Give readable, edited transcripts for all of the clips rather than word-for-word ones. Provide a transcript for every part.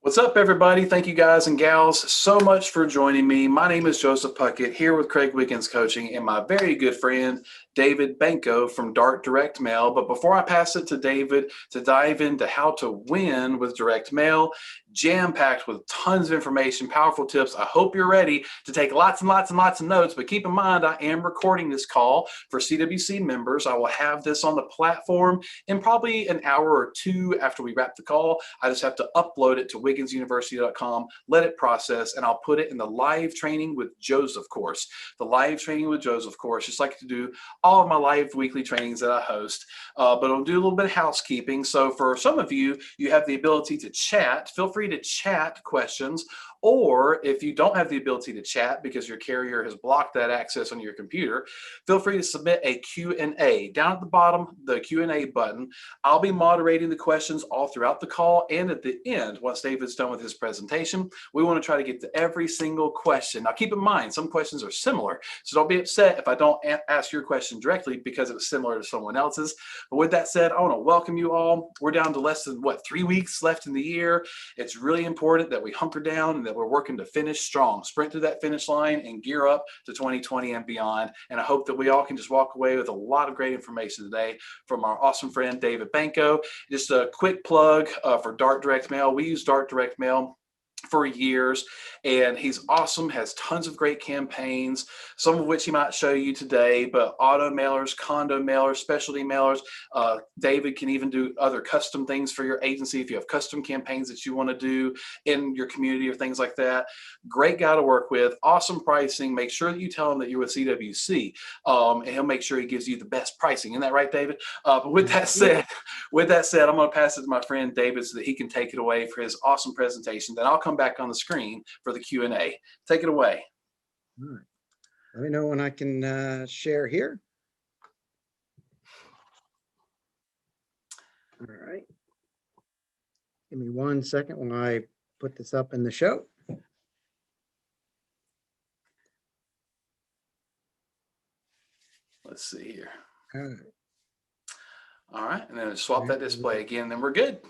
What's up, everybody? Thank you, guys and gals, so much for joining me. My name is Joseph Puckett here with Craig Wiggins Coaching and my very good friend, David Banko from Dart Direct Mail. But before I pass it to David to dive into how to win with direct mail, jam-packed with tons of information, powerful tips, I hope you're ready to take lots and lots and lots of notes. But keep in mind, I am recording this call for CWC members. I will have this on the platform in probably an hour or two after we wrap the call. I just have to upload it to wigginsuniversity.com, let it process, and I'll put it in the live training with Joseph course. The live training with Joseph course, just like to do all of my live weekly trainings that I host, but I'll do a little bit of housekeeping. So for some of you, you have the ability to chat. Feel free to chat questions, or if you don't have the ability to chat because your carrier has blocked that access on your computer, feel free to submit a Q&A. Down at the bottom, the Q&A button, I'll be moderating the questions all throughout the call, and at the end, once David's done with his presentation, we want to try to get to every single question. Now, keep in mind, some questions are similar, so don't be upset if I don't ask your question directly because it was similar to someone else's. But with that said, I want to welcome you all. We're down to less than, 3 weeks left in the year. It's really important that we hunker down and that we're working to finish strong, sprint to that finish line and gear up to 2020 and beyond. And I hope that we all can just walk away with a lot of great information today from our awesome friend, David Banko. Just a quick plug for Dart Direct Mail. We use Dart Direct Mail for years, and he's awesome, has tons of great campaigns, some of which he might show you today, but auto mailers, condo mailers, specialty mailers. David can even do other custom things for your agency if you have custom campaigns that you want to do in your community or things like that. Great guy to work with, awesome pricing. Make sure that you tell him that you're with CWC, and he'll make sure he gives you the best pricing. Isn't that right, David? But with that said, I'm going to pass it to my friend David so that he can take it away for his awesome presentation. Then I'll come back on the screen for the Q&A. Take it away. All right. Let me know when I can share here. All right. Give me 1 second when I put this up in the show. Let's see here. All right. All right. And then swap that display again, then we're good.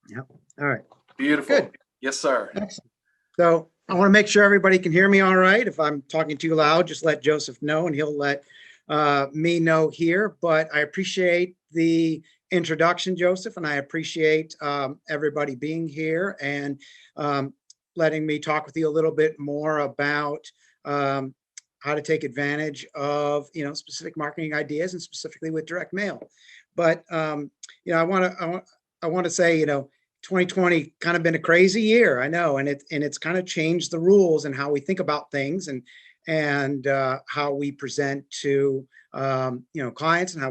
Yep. All right. Beautiful. Good. Yes, sir. Excellent. So I want to make sure everybody can hear me all right. If I'm talking too loud, just let Joseph know and he'll let me know here. But I appreciate the introduction, Joseph, and I appreciate everybody being here and letting me talk with you a little bit more about how to take advantage of specific marketing ideas, and specifically with direct mail. But I want to say 2020 kind of been a crazy year, I know, and it's kind of changed the rules and how we think about things and how we present to clients and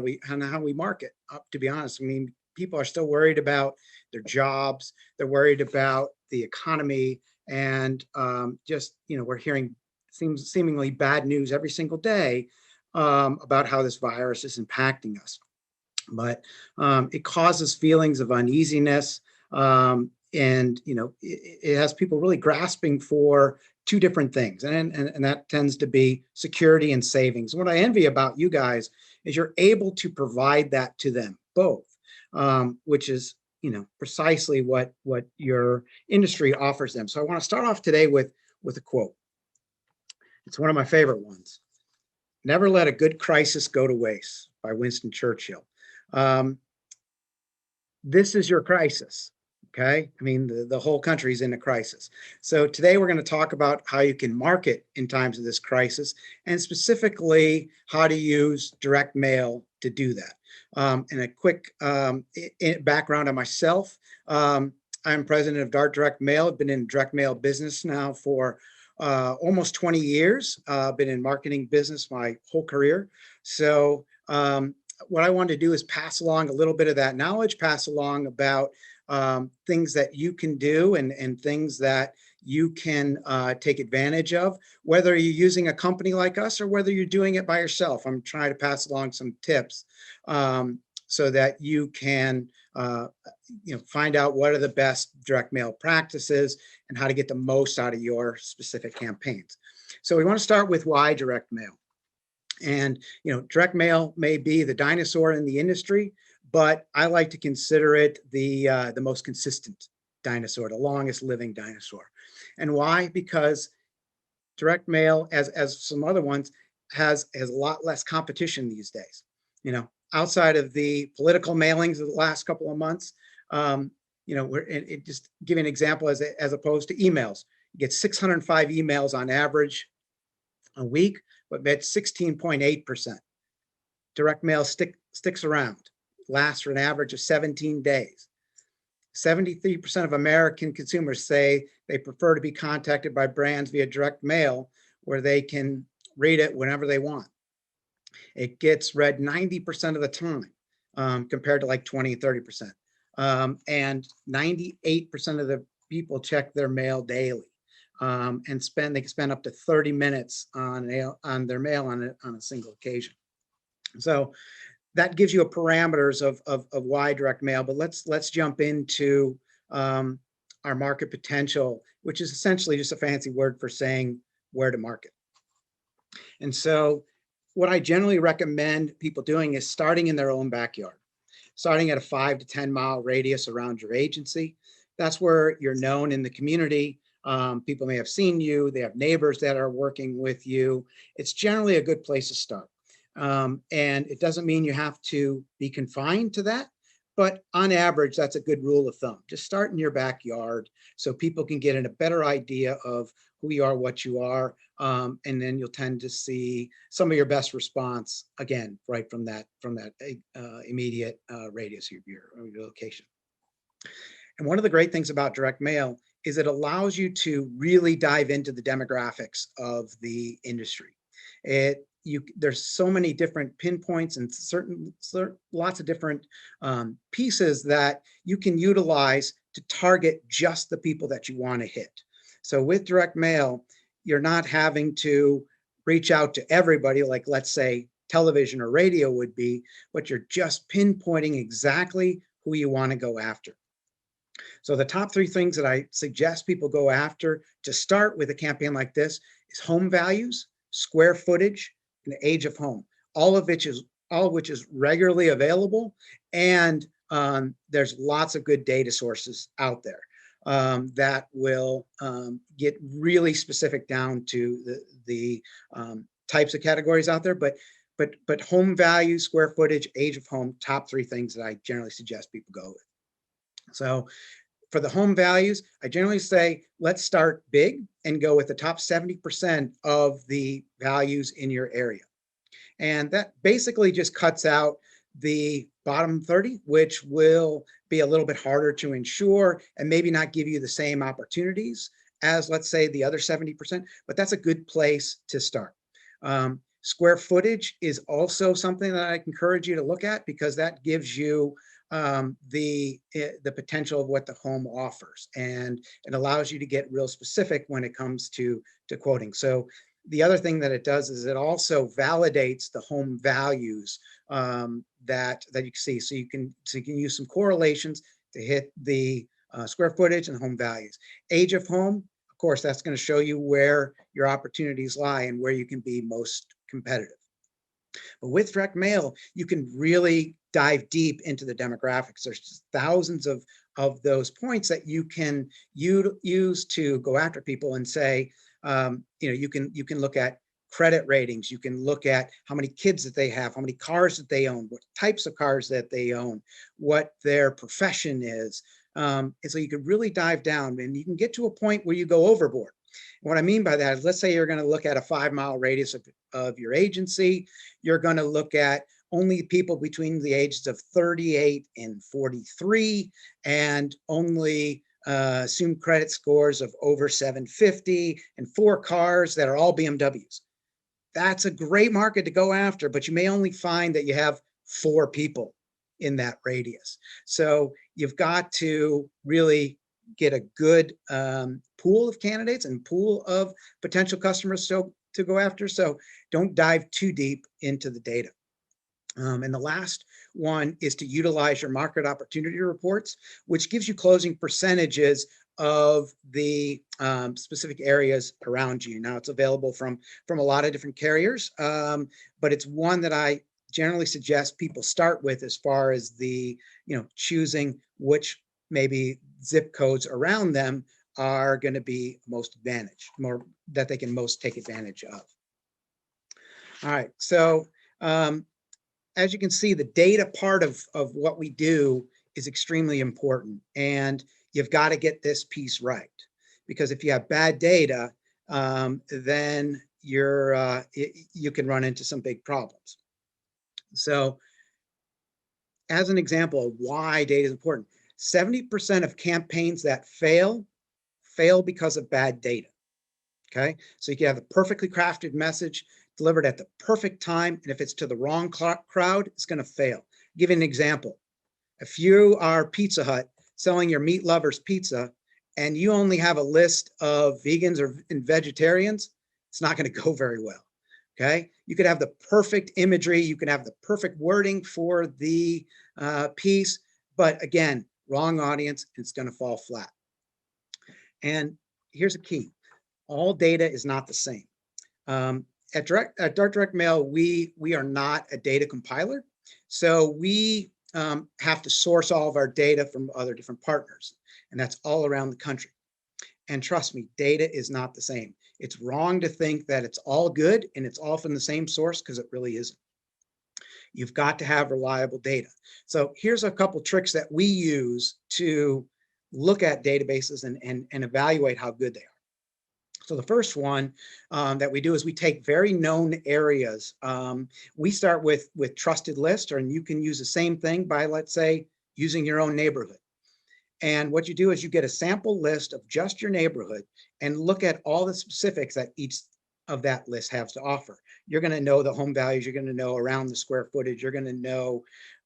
how we market. To be honest, I mean, people are still worried about their jobs, they're worried about the economy, and we're hearing seemingly bad news every single day about how this virus is impacting us. But it causes feelings of uneasiness. And it has people really grasping for two different things, and that tends to be security and savings. What I envy about you guys is you're able to provide that to them both, which is precisely what your industry offers them. So I want to start off today with a quote. It's one of my favorite ones. "Never let a good crisis go to waste," by Winston Churchill. This is your crisis. Okay. I mean, the whole country is in a crisis. So today we're going to talk about how you can market in times of this crisis, and specifically how to use direct mail to do that. And a quick background on myself. I'm president of Dart Direct Mail. I've been in direct mail business now for almost 20 years. Been in marketing business my whole career. So what I want to do is pass along a little bit of that knowledge, pass along about things that you can do and things that you can take advantage of, whether you're using a company like us or whether you're doing it by yourself. I'm trying to pass along some tips so that you can find out what are the best direct mail practices and how to get the most out of your specific campaigns. So we want to start with why direct mail. And direct mail may be the dinosaur in the industry, but I like to consider it the most consistent dinosaur, the longest living dinosaur. And why? Because direct mail, as some other ones, has a lot less competition these days. Outside of the political mailings of the last couple of months, just give you an example as opposed to emails. You get 605 emails on average a week, but that's 16.8%. Direct mail sticks around, lasts for an average of 17 days. 73% of American consumers say they prefer to be contacted by brands via direct mail, where they can read it whenever they want. It gets read 90% of the time, compared to like 20, 30%. And 98% of the people check their mail daily, and they can spend up to 30 minutes on their mail on a single occasion. So that gives you a parameters of why direct mail. But let's jump into our market potential, which is essentially just a fancy word for saying where to market. And so what I generally recommend people doing is starting in their own backyard, starting at a 5 to 10 mile radius around your agency. That's where you're known in the community. People may have seen you. They have neighbors that are working with you. It's generally a good place to start. And it doesn't mean you have to be confined to that, but on average, that's a good rule of thumb. Just start in your backyard so people can get a better idea of who you are, what you are, and then you'll tend to see some of your best response again right from that immediate radius of your location. And one of the great things about direct mail is it allows you to really dive into the demographics of the industry. There's so many different pinpoints and lots of different pieces that you can utilize to target just the people that you want to hit. So with direct mail, you're not having to reach out to everybody like, let's say, television or radio would be, but you're just pinpointing exactly who you want to go after. So the top 3 things that I suggest people go after to start with a campaign like this is home values, square footage, and the age of home, all of which is regularly available. And there's lots of good data sources out there that will get really specific down to the types of categories out there. But home value, square footage, age of home, top 3 things that I generally suggest people go with. So for the home values, I generally say, let's start big and go with the top 70% of the values in your area. And that basically just cuts out the bottom 30, which will be a little bit harder to ensure and maybe not give you the same opportunities as, let's say, the other 70%, but that's a good place to start. Square footage is also something that I encourage you to look at, because that gives you the potential of what the home offers, and it allows you to get real specific when it comes to quoting. So the other thing that it does is it also validates the home values that you can see. So you can use some correlations to hit the square footage and home values. Age of home, of course, that's going to show you where your opportunities lie and where you can be most competitive. But with direct mail, you can really dive deep into the demographics. There's thousands of those points that you can use to go after people and say, you can look at credit ratings. You can look at how many kids that they have, how many cars that they own, what types of cars that they own, what their profession is. And so you can really dive down, and you can get to a point where you go overboard. And what I mean by that is, let's say you're going to look at a 5 mile radius of your agency. You're going to look at only people between the ages of 38 and 43, and only assumed credit scores of over 750, and 4 cars that are all BMWs. That's a great market to go after, but you may only find that you have 4 people in that radius. So you've got to really get a good pool of candidates and pool of potential customers to go after. So don't dive too deep into the data. And the last one is to utilize your market opportunity reports, which gives you closing percentages of the specific areas around you. Now, it's available from a lot of different carriers, but it's one that I generally suggest people start with as far as the choosing which maybe zip codes around them are going to be most advantage, more that they can most take advantage of. All right, so as you can see, the data part of what we do is extremely important, and you've got to get this piece right, because if you have bad data, then you can run into some big problems. So as an example of why data is important, 70% of campaigns that fail because of bad data. Okay, so you can have a perfectly crafted message delivered at the perfect time, and if it's to the wrong crowd, it's going to fail. I'll give you an example. If you are Pizza Hut selling your meat lovers pizza and you only have a list of vegans and vegetarians, it's not going to go very well. Okay, you could have the perfect imagery, you can have the perfect wording for the piece, but again, wrong audience, it's going to fall flat. And here's a key: all data is not the same. At Dart Direct Mail, we are not a data compiler, so we have to source all of our data from other different partners, and that's all around the country. And trust me, data is not the same. It's wrong to think that it's all good and it's all from the same source, because it really isn't. You've got to have reliable data. So here's a couple tricks that we use to look at databases and evaluate how good they are. So the first one that we do is we take very known areas. We start with trusted list, and you can use the same thing by, let's say, using your own neighborhood. And what you do is you get a sample list of just your neighborhood and look at all the specifics that each of that list has to offer. You're going to know the home values, you're going to know around the square footage, you're going to know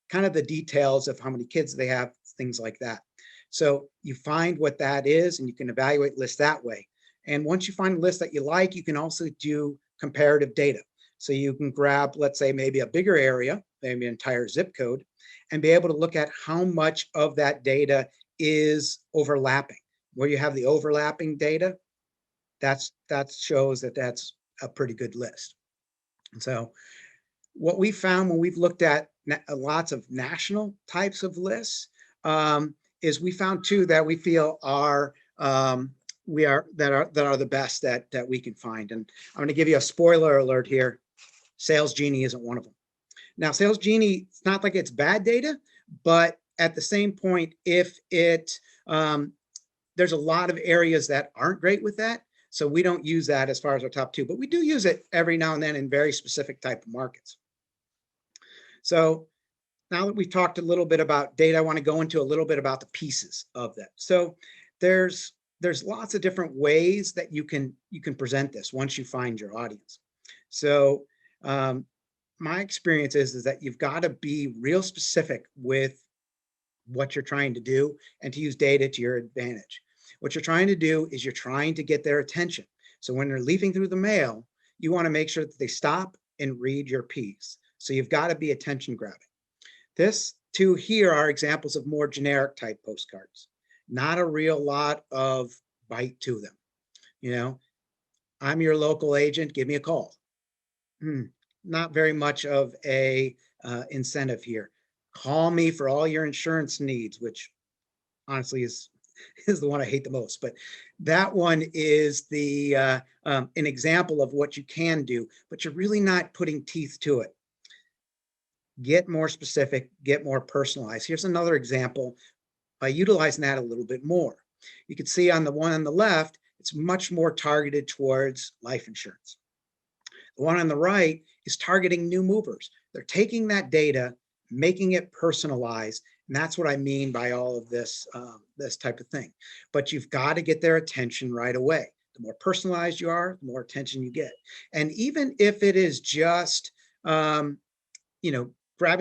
kind of the details of how many kids they have, things like that. So you find what that is and you can evaluate lists that way. And once you find a list that you like, you can also do comparative data. So you can grab, let's say, maybe a bigger area, maybe an entire zip code, and be able to look at how much of that data is overlapping. Where you have the overlapping data, that shows that that's a pretty good list. And so what we found when we've looked at lots of national types of lists is we found two that we feel are the best that we can find. And I'm going to give you a spoiler alert here. Sales Genie isn't one of them. Now, Sales Genie, it's not like it's bad data, but at the same point, if it there's a lot of areas that aren't great with that, so we don't use that as far as our top two, but we do use it every now and then in very specific type of markets. So now that we've talked a little bit about data, I want to go into a little bit about the pieces of that. So there's lots of different ways that you can present this once you find your audience. So my experience is that you've got to be real specific with what you're trying to do and to use data to your advantage. What you're trying to do is you're trying to get their attention. So when they're leafing through the mail, you want to make sure that they stop and read your piece. So you've got to be attention grabbing. This two here are examples of more generic type postcards, not a real lot of bite to them. You know, I'm your local agent, give me a call. Not very much of a incentive here. Call me for all your insurance needs, which honestly is the one I hate the most. But that one is an example of what you can do, but you're really not putting teeth to it. Get more specific, get more personalized. Here's another example by utilizing that a little bit more. You can see on the one on the left, it's much more targeted towards life insurance. The one on the right is targeting new movers. They're taking that data, making it personalized, and that's what I mean by all of this, this type of thing. But you've got to get their attention right away. The more personalized you are, the more attention you get. And even if it is just, grabbing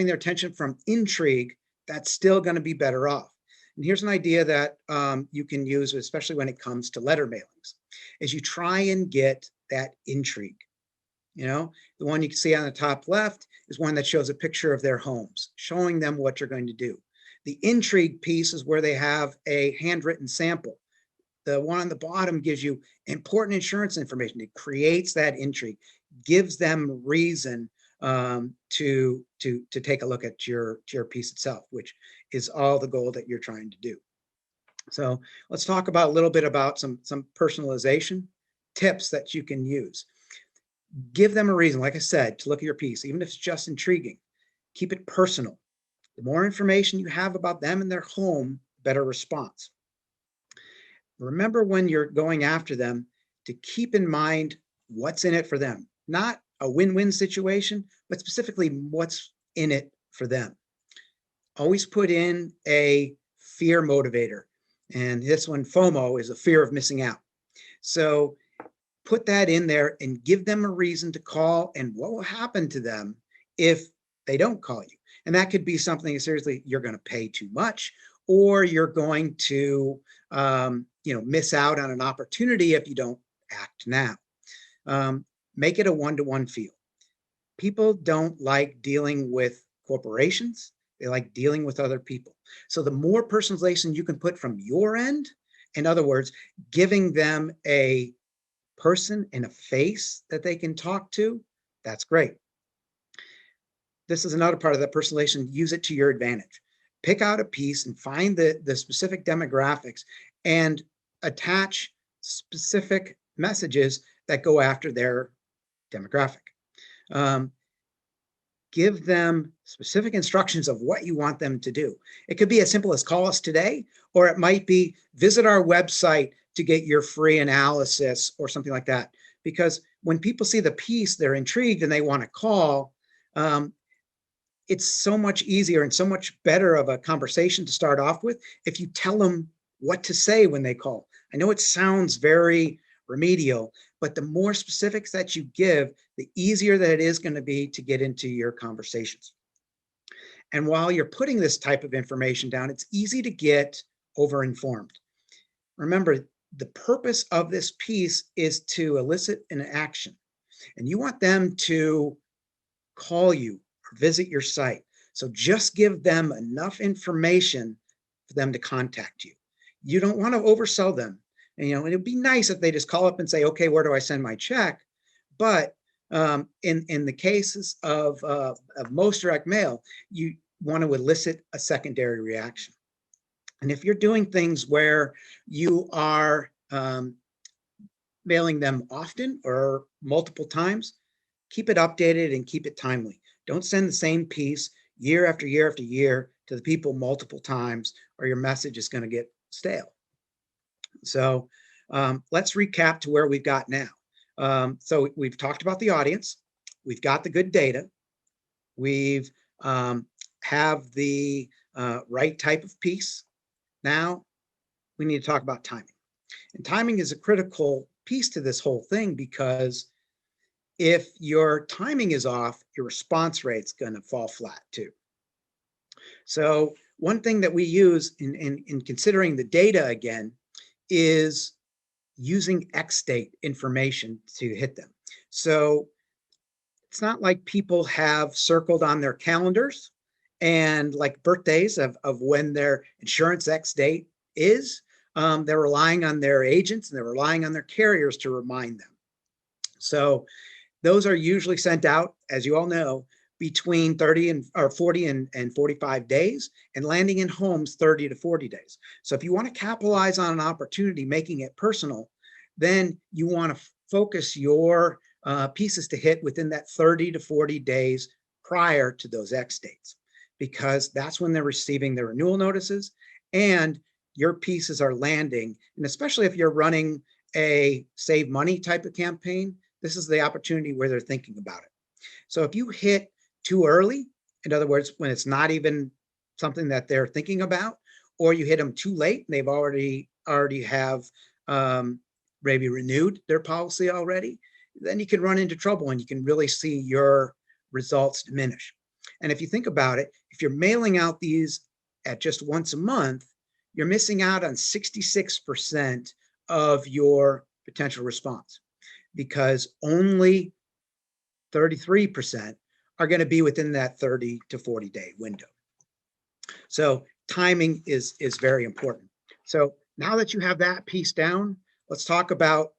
their attention from intrigue, that's still going to be better off. And here's an idea that you can use, especially when it comes to letter mailings, is you try and get that intrigue. The one you can see on the top left is one that shows a picture of their homes, showing them what you're going to do. The intrigue piece is where they have a handwritten sample. The one on the bottom gives you important insurance information. It creates that intrigue, gives them reason to take a look at your piece itself, which is all the goal that you're trying to do. So let's talk about a little bit about some personalization tips that you can use. Give them a reason, like I said, to look at your piece, even if it's just intriguing. Keep it personal. The more information you have about them and their home, better response. Remember when you're going after them to keep in mind what's in it for them, not a win-win situation, but specifically what's in it for them. Always put in a fear motivator. And this one, FOMO, is a fear of missing out. So put that in there and give them a reason to call and what will happen to them if they don't call you. And that could be something, seriously, you're going to pay too much, or you're going to miss out on an opportunity if you don't act now. Make it a one-to-one feel. People don't like dealing with corporations. They like dealing with other people. So the more personalization you can put from your end, in other words, giving them a person and a face that they can talk to, that's great. This is another part of that personalization. Use it to your advantage. Pick out a piece and find the specific demographics and attach specific messages that go after their demographic. Give them specific instructions of what you want them to do. It could be as simple as call us today, or it might be visit our website to get your free analysis or something like that. Because when people see the piece, they're intrigued and they want to call. It's so much easier and so much better of a conversation to start off with if you tell them what to say when they call. I know it sounds very remedial, but the more specifics that you give, the easier that it is going to be to get into your conversations. And while you're putting this type of information down, it's easy to get overinformed. Remember, the purpose of this piece is to elicit an action, and you want them to call you or visit your site. So just give them enough information for them to contact you. You don't want to oversell them. And, it'd be nice if they just call up and say, okay, where do I send my check? But in the cases of most direct mail, you want to elicit a secondary reaction. And if you're doing things where you are mailing them often or multiple times, keep it updated and keep it timely. Don't send the same piece year after year after year to the people multiple times, or your message is going to get stale. So let's recap to where we've got now. So we've talked about the audience. We've got the good data. We've have the right type of piece. Now we need to talk about timing. And timing is a critical piece to this whole thing, because if your timing is off, your response rate's going to fall flat too. So one thing that we use in considering the data again is using X date information to hit them. So it's not like people have circled on their calendars and like birthdays of when their insurance X date is. They're relying on their agents and they're relying on their carriers to remind them. So those are usually sent out, as you all know, between 40 and 45 days, and landing in homes 30 to 40 days. So if you want to capitalize on an opportunity, making it personal, then you want to focus your pieces to hit within that 30 to 40 days prior to those X dates, because that's when they're receiving their renewal notices and your pieces are landing. And especially if you're running a save money type of campaign, this is the opportunity where they're thinking about it. So if you hit too early, in other words, when it's not even something that they're thinking about, or you hit them too late and they've already have maybe renewed their policy already, then you can run into trouble and you can really see your results diminish. And if you think about it, if you're mailing out these at just once a month, you're missing out on 66% of your potential response, because only 33% are going to be within that 30 to 40 day window. So timing is very important. So now that you have that piece down, let's talk about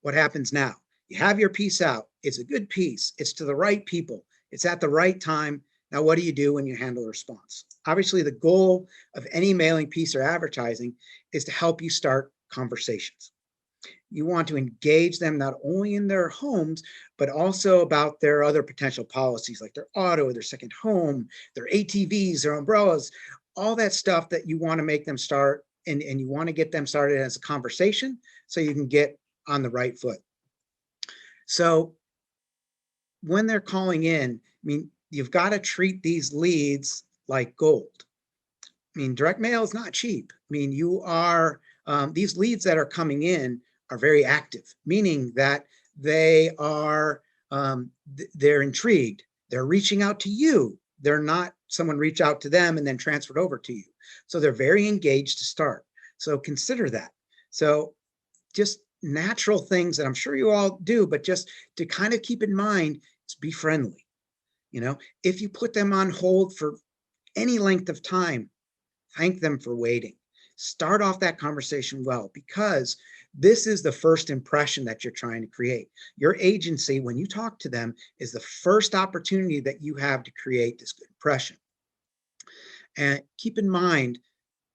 what happens now. You have your piece out. It's a good piece. It's to the right people. It's at the right time. Now, what do you do when you handle a response? Obviously, the goal of any mailing piece or advertising is to help you start conversations. You want to engage them not only in their homes, but also about their other potential policies like their auto, their second home, their ATVs, their umbrellas, all that stuff that you want to make them start, and you want to get them started as a conversation so you can get on the right foot. So when they're calling in, I mean, you've got to treat these leads like gold. I mean, direct mail is not cheap. I mean, these leads that are coming in are very active, meaning that they are, they're intrigued. They're reaching out to you. They're not someone reach out to them and then transferred over to you. So they're very engaged to start. So consider that. So just natural things that I'm sure you all do, but just to kind of keep in mind is be friendly. If you put them on hold for any length of time, thank them for waiting. Start off that conversation well, because this is the first impression that you're trying to create. Your agency, when you talk to them, is the first opportunity that you have to create this good impression. And keep in mind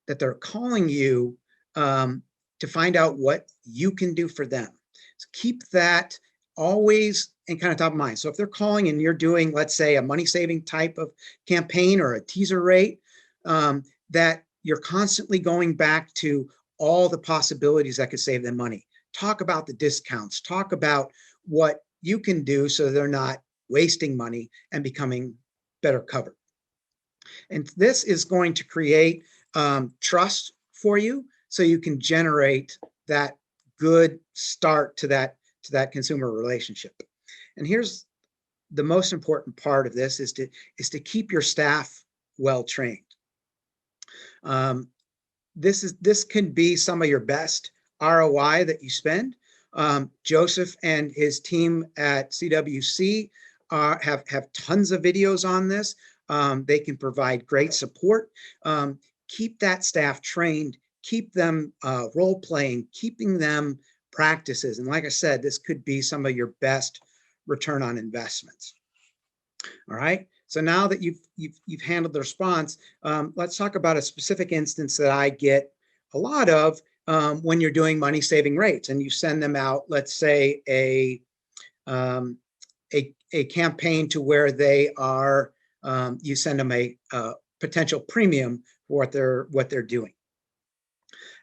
that they're calling you to find out what you can do for them. So keep that always in kind of top of mind. So if they're calling and you're doing, let's say, a money saving type of campaign or a teaser rate, that you're constantly going back to all the possibilities that could save them money. Talk about the discounts, talk about what you can do so they're not wasting money and becoming better covered. And this is going to create trust for you so you can generate that good start to that consumer relationship. And here's the most important part of this is to keep your staff well trained. This can be some of your best ROI that you spend. Joseph and his team at CWC have tons of videos on this. They can provide great support. Keep that staff trained, keep them role playing, keeping them practices. And like I said, this could be some of your best return on investments. All right. So now that you've handled the response, let's talk about a specific instance that I get a lot of when you're doing money saving rates and you send them out, let's say a campaign to where they are, you send them a potential premium for what they're doing.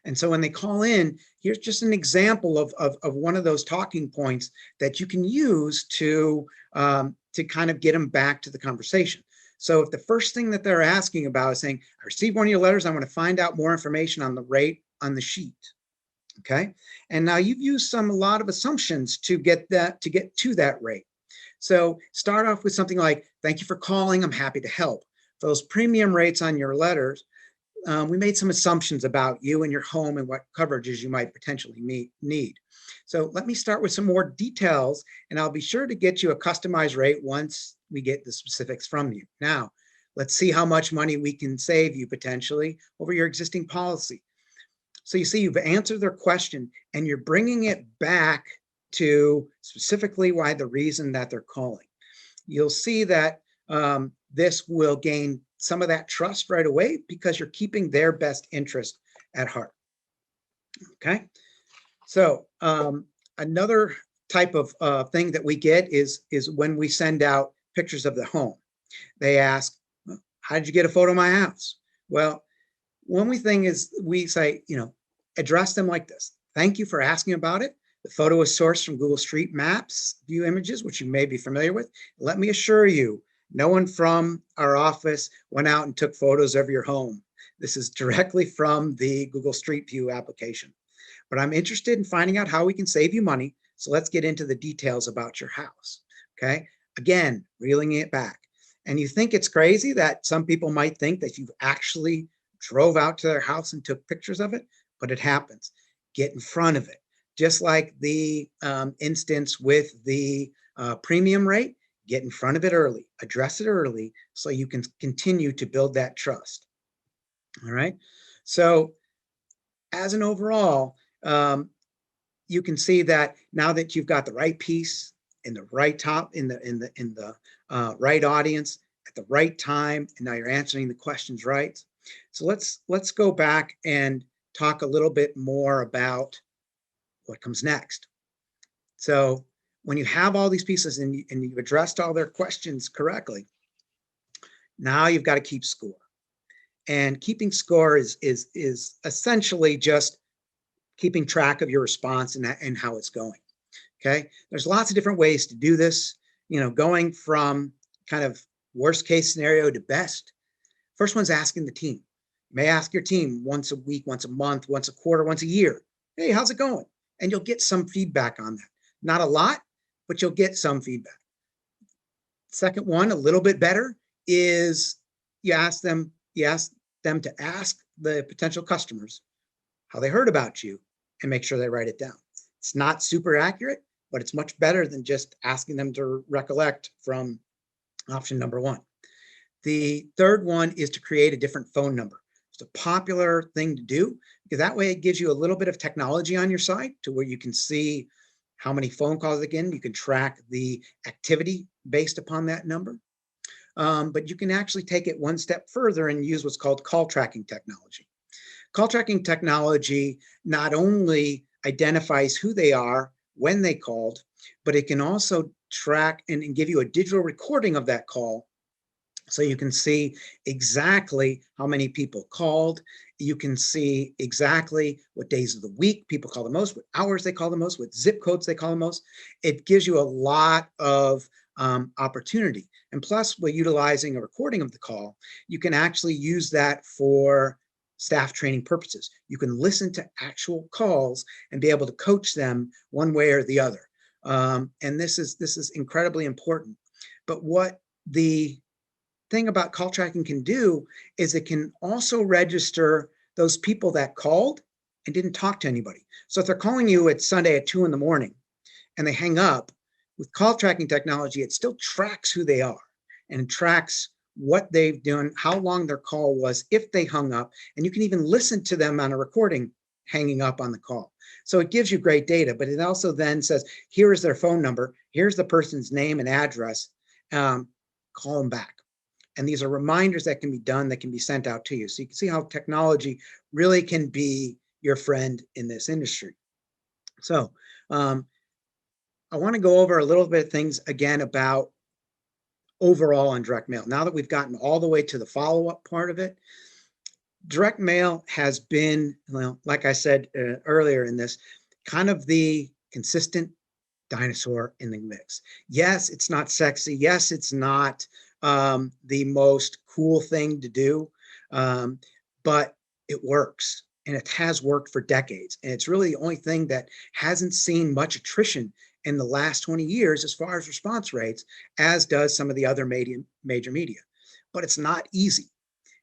And so when they call in, here's just an example of one of those talking points that you can use to kind of get them back to the conversation. So if the first thing that they're asking about is saying, I received one of your letters, I want to find out more information on the rate on the sheet. Okay. And now you've used a lot of assumptions to get to that rate. So start off with something like, thank you for calling, I'm happy to help. For those premium rates on your letters, we made some assumptions about you and your home and what coverages you might potentially need. So let me start with some more details, and I'll be sure to get you a customized rate once we get the specifics from you. Now, let's see how much money we can save you potentially over your existing policy. So you see, you've answered their question, and you're bringing it back to specifically why the reason that they're calling. You'll see that this will gain some of that trust right away because you're keeping their best interest at heart. Okay. So another type of thing that we get is when we send out pictures of the home. They ask, how did you get a photo of my house? Well, one thing is we say, address them like this. Thank you for asking about it. The photo is sourced from Google Street Maps view images, which you may be familiar with. Let me assure you, no one from our office went out and took photos of your home. This is directly from the Google Street View application. But I'm interested in finding out how we can save you money. So let's get into the details about your house. Okay. Again, reeling it back. And you think it's crazy that some people might think that you've actually drove out to their house and took pictures of it, but it happens. Get in front of it. Just like the instance with the premium rate, get in front of it early, address it early so you can continue to build that trust. All right. So as an overall, you can see that now that you've got the right piece in the right top, in the right audience, at the right time, and now you're answering the questions right. So let's go back and talk a little bit more about what comes next. So when you have all these pieces and you've addressed all their questions correctly, now you've got to keep score. And keeping score is essentially just keeping track of your response and how it's going. Okay. There's lots of different ways to do this, going from kind of worst case scenario to best. First one's asking the team. You may ask your team once a week, once a month, once a quarter, once a year. Hey, how's it going? And you'll get some feedback on that. Not a lot, but you'll get some feedback. Second one, a little bit better, is you ask them to ask the potential customers how they heard about you and make sure they write it down. It's not super accurate, but it's much better than just asking them to recollect from option number one. The third one is to create a different phone number. It's a popular thing to do because that way it gives you a little bit of technology on your side to where you can see how many phone calls again. You can track the activity based upon that number. But you can actually take it one step further and use what's called call tracking technology. Call tracking technology not only identifies who they are when they called, but it can also track and give you a digital recording of that call. So you can see exactly how many people called. You can see exactly what days of the week people call the most, what hours they call the most, what zip codes they call the most. It gives you a lot of opportunity. And plus, by utilizing a recording of the call, you can actually use that for staff training purposes. You can listen to actual calls and be able to coach them one way or the other. And this is incredibly important. But what the thing about call tracking can do is it can also register those people that called and didn't talk to anybody. So if they're calling you at Sunday at 2 a.m. and they hang up, with call tracking technology, it still tracks who they are and tracks what they've done, how long their call was, if they hung up, and you can even listen to them on a recording hanging up on the call. So it gives you great data, but it also then says, here is their phone number, here's the person's name and address, call them back. And these are reminders that can be done, that can be sent out to you. So you can see how technology really can be your friend in this industry. So I want to go over a little bit of things again about overall on direct mail. Now that we've gotten all the way to the follow-up part of it, direct mail has been, well, like I said earlier in this, kind of the consistent dinosaur in the mix. Yes, it's not sexy. Yes, it's not the most cool thing to do, but it works. And it has worked for decades. And it's really the only thing that hasn't seen much attrition in the last 20 years as far as response rates, as does some of the other major media. But it's not easy.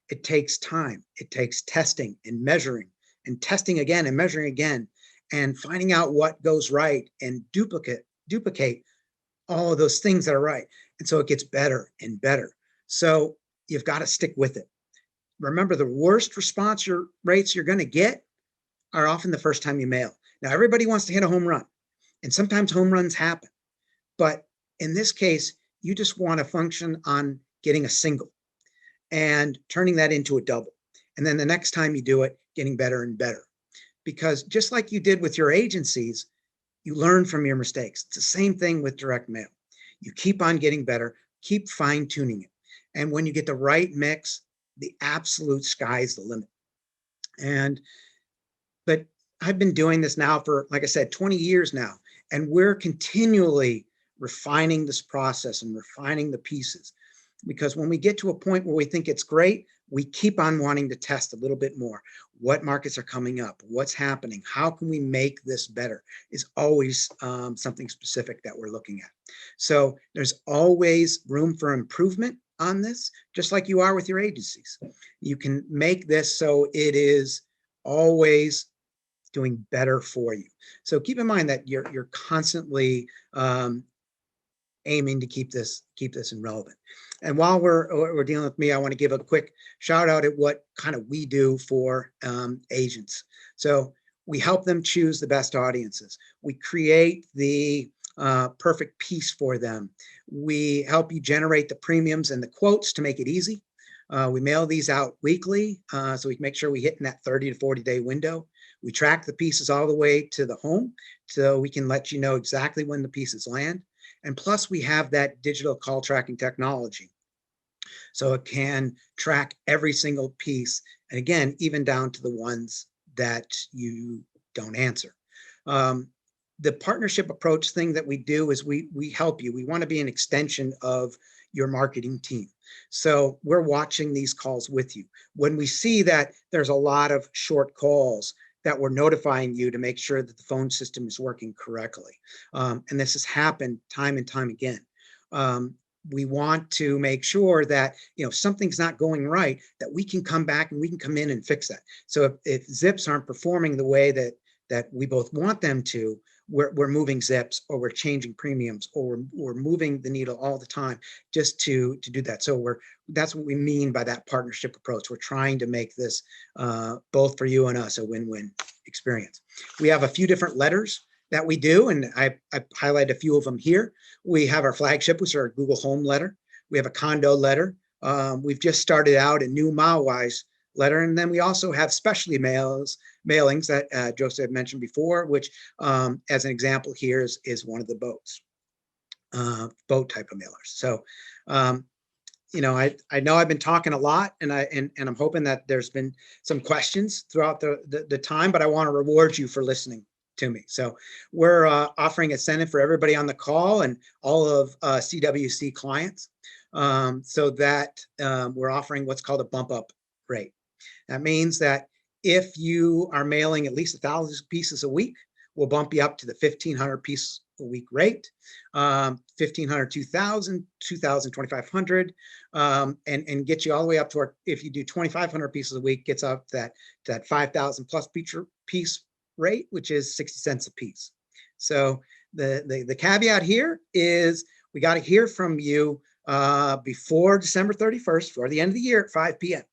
It takes time. It takes testing and measuring and testing again and measuring again and finding out what goes right and duplicate all of those things that are right. And so it gets better and better. So you've got to stick with it. Remember, the worst response rates you're going to get are often the first time you mail. Now, everybody wants to hit a home run, and sometimes home runs happen. But in this case, you just want to function on getting a single and turning that into a double. And then the next time you do it, getting better and better. Because just like you did with your agencies, you learn from your mistakes. It's the same thing with direct mail. You keep on getting better, keep fine tuning it. And when you get the right mix, the absolute sky's the limit. But I've been doing this now for, like I said, 20 years now, and we're continually refining this process and refining the pieces. Because when we get to a point where we think it's great, we keep on wanting to test a little bit more. What markets are coming up? What's happening? How can we make this better? Is always something specific that we're looking at. So there's always room for improvement on this, just like you are with your agencies. You can make this so it is always doing better for you. So keep in mind that you're constantly aiming to keep this in relevant. And while we're dealing with me, I want to give a quick shout out at what kind of we do for agents. So we help them choose the best audiences. We create the perfect piece for them. We help you generate the premiums and the quotes to make it easy. We mail these out weekly, so we can make sure we hit in that 30 to 40 day window. We track the pieces all the way to the home, so we can let you know exactly when the pieces land. And plus we have that digital call tracking technology. So it can track every single piece. And again, even down to the ones that you don't answer. The partnership approach thing that we do is we help you. We want to be an extension of your marketing team. So we're watching these calls with you. When we see that there's a lot of short calls, that we're notifying you to make sure that the phone system is working correctly. And this has happened time and time again. We want to make sure that, something's not going right, that we can come back and we can come in and fix that. So if zips aren't performing the way that we both want them to, we're moving zips, or we're changing premiums, or we're moving the needle all the time just to do that. So that's what we mean by that partnership approach. We're trying to make this both for you and us a win-win experience. We have a few different letters that we do, and I highlight a few of them here. We have our flagship, which is our Google Home letter. We have a condo letter. We've just started out a new Milewise letter, and then we also have specialty mailings that Joseph mentioned before, which, as an example here, is one of the boats, boat type of mailers. So, I know I've been talking a lot, and I'm hoping that there's been some questions throughout the time, but I want to reward you for listening to me. So we're offering incentive for everybody on the call and all of CWC clients, so that we're offering what's called a bump up rate. That means that if you are mailing at least 1,000 pieces a week, we'll bump you up to the 1,500 piece a week rate, 1,500, 2,000, 2,000, 2,500, and get you all the way up to if you do 2,500 pieces a week, gets up to that 5,000 plus piece rate, which is 60 cents a piece. So the caveat here is we got to hear from you before December 31st, before the end of the year at 5 p.m.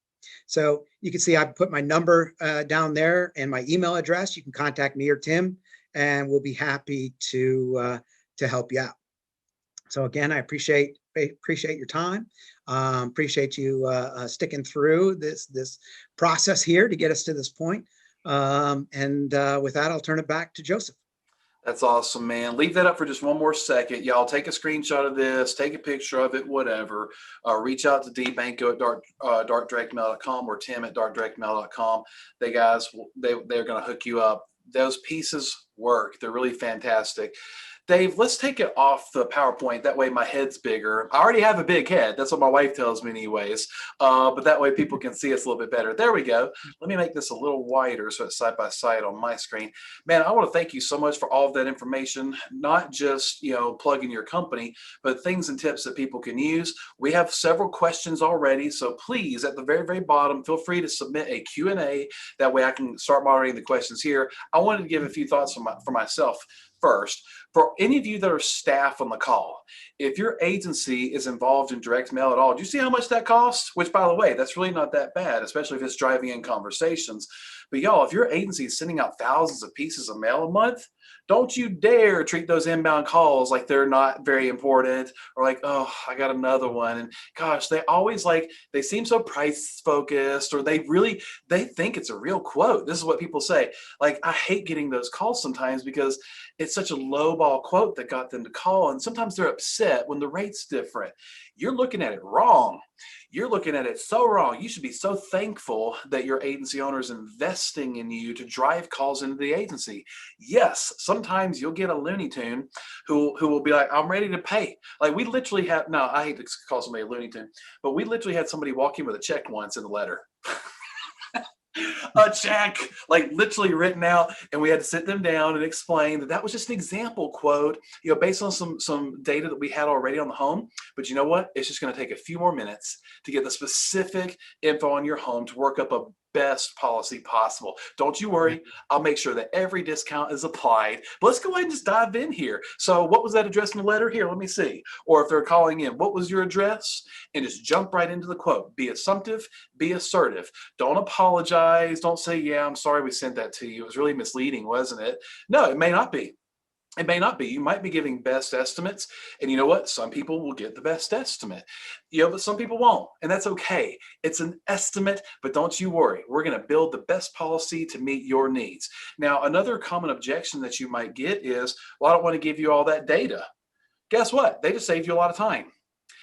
So you can see I put my number down there and my email address. You can contact me or Tim, and we'll be happy to help you out. So again, I appreciate your time. Appreciate you sticking through this process here to get us to this point. And with that, I'll turn it back to Joseph. That's awesome, man. Leave that up for just one more second. Y'all take a screenshot of this, take a picture of it, whatever. Reach out to dbanko at dartdirectmail.com or Tim at dartdirectmail.com. They're going to hook you up. Those pieces work. They're really fantastic. Dave, let's take it off the PowerPoint. That way my head's bigger. I already have a big head. That's what my wife tells me anyways. But that way people can see us a little bit better. There we go. Let me make this a little wider so it's side by side on my screen. Man, I want to thank you so much for all of that information, not just, plugging your company, but things and tips that people can use. We have several questions already. So please, at the very, very bottom, feel free to submit a Q&A. That way I can start moderating the questions here. I wanted to give a few thoughts for myself. First, for any of you that are staff on the call, if your agency is involved in direct mail at all, do you see how much that costs? Which, by the way, that's really not that bad, especially if it's driving in conversations. But y'all, if your agency is sending out thousands of pieces of mail a month, don't you dare treat those inbound calls like they're not very important, or like, oh, I got another one. And gosh, they seem so price focused, or they think it's a real quote. This is what people say. Like, I hate getting those calls sometimes because it's such a lowball quote that got them to call. And sometimes they're upset when the rate's different. You're looking at it wrong. You're looking at it so wrong. You should be so thankful that your agency owner is investing in you to drive calls into the agency. Yes, sometimes you'll get a Looney Tune who will be like, I'm ready to pay. Like, we literally had, no, I hate to call somebody a Looney Tune, but we literally had somebody walk in with a check once in the letter. A check, like literally written out, and we had to sit them down and explain that was just an example quote, based on some data that we had already on the home. But you know what? It's just going to take a few more minutes to get the specific info on your home to work up a best policy possible. Don't you worry. I'll make sure that every discount is applied. But let's go ahead and just dive in here. So what was that address in the letter? Here, let me see. Or if they're calling in, what was your address? And just jump right into the quote. Be assumptive, be assertive. Don't apologize. Don't say, yeah, I'm sorry we sent that to you. It was really misleading, wasn't it? No, it may not be. It may not be. You might be giving best estimates. And you know what? Some people will get the best estimate, but some people won't. And that's okay. It's an estimate, but don't you worry. We're going to build the best policy to meet your needs. Now, another common objection that you might get is, well, I don't want to give you all that data. Guess what? They just saved you a lot of time.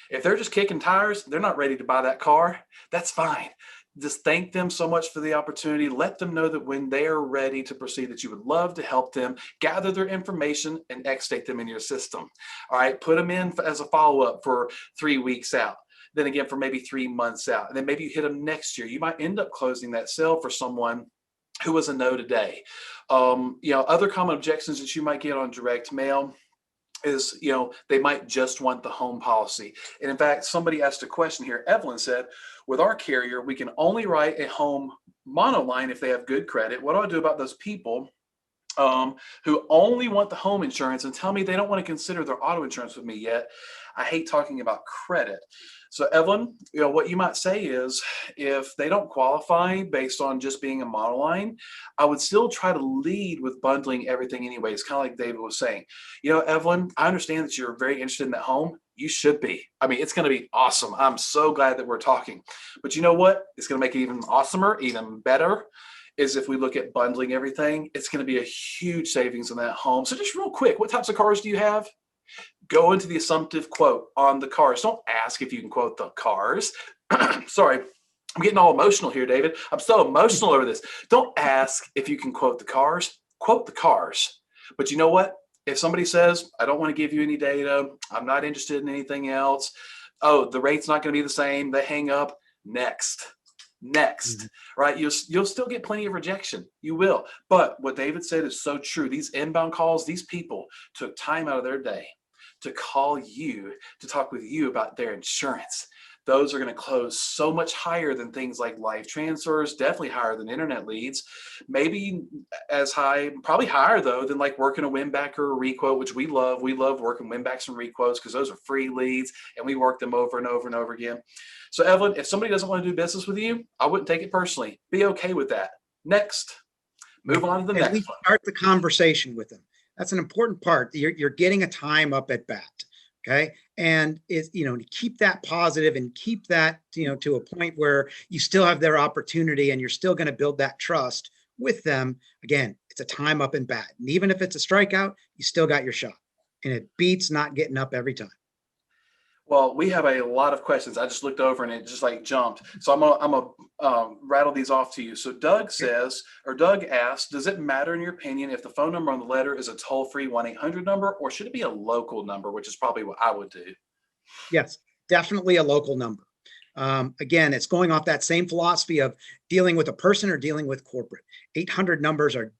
If they're just kicking tires, they're not ready to buy that car. That's fine. Just thank them so much for the opportunity. Let them know that when they are ready to proceed, that you would love to help them gather their information and extate them in your system. All right, put them in as a follow-up for 3 weeks out. Then again for maybe 3 months out. And then maybe you hit them next year. You might end up closing that sale for someone who was a no today. Other common objections that you might get on direct mail is, they might just want the home policy. And in fact, somebody asked a question here. Evelyn said, with our carrier, we can only write a home monoline if they have good credit. What do I do about those people who only want the home insurance and tell me they don't want to consider their auto insurance with me yet? I hate talking about credit. So Evelyn, what you might say is, if they don't qualify based on just being a monoline, I would still try to lead with bundling everything anyways, kind of like David was saying. Evelyn, I understand that you're very interested in that home. You should be. I mean, it's going to be awesome. I'm so glad that we're talking. But you know what? It's going to make it even awesomer, even better, is if we look at bundling everything. It's going to be a huge savings in that home. So just real quick, what types of cars do you have? Go into the assumptive quote on the cars. Don't ask if you can quote the cars. Sorry, I'm getting all emotional here, David. I'm so emotional over this. Don't ask if you can quote the cars. Quote the cars. But you know what? If somebody says, I don't want to give you any data, I'm not interested in anything else, oh, the rate's not going to be the same, they hang up, next. Right? You'll still get plenty of rejection. You will. But what David said is so true. These inbound calls, these people took time out of their day to call you, to talk with you about their insurance. Those are going to close so much higher than things like live transfers, definitely higher than internet leads, maybe as high, probably higher though, than like working a win back or a requote, which we love. We love working win backs and requotes because those are free leads and we work them over and over and over again. So Evelyn, if somebody doesn't want to do business with you, I wouldn't take it personally. Be okay with that. Next, move on to the At next least one. start the conversation with them. That's an important part. You're getting a time up at bat. Okay. And to keep that positive and keep that, to a point where you still have their opportunity and you're still going to build that trust with them. Again, it's a time up and bat. And even if it's a strikeout, you still got your shot, and it beats not getting up every time. Well, we have a lot of questions. I just looked over and it just like jumped. So I'm gonna rattle these off to you. So Doug asked, does it matter in your opinion if the phone number on the letter is a toll-free 1-800 number, or should it be a local number, which is probably what I would do? Yes, definitely a local number. Again, it's going off that same philosophy of dealing with a person or dealing with corporate. 800 numbers are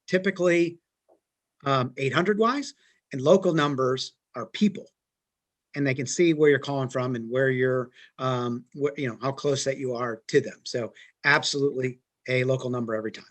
typically 800 wise, and local numbers are people. And they can see where you're calling from and where you're, how close that you are to them. So absolutely a local number every time.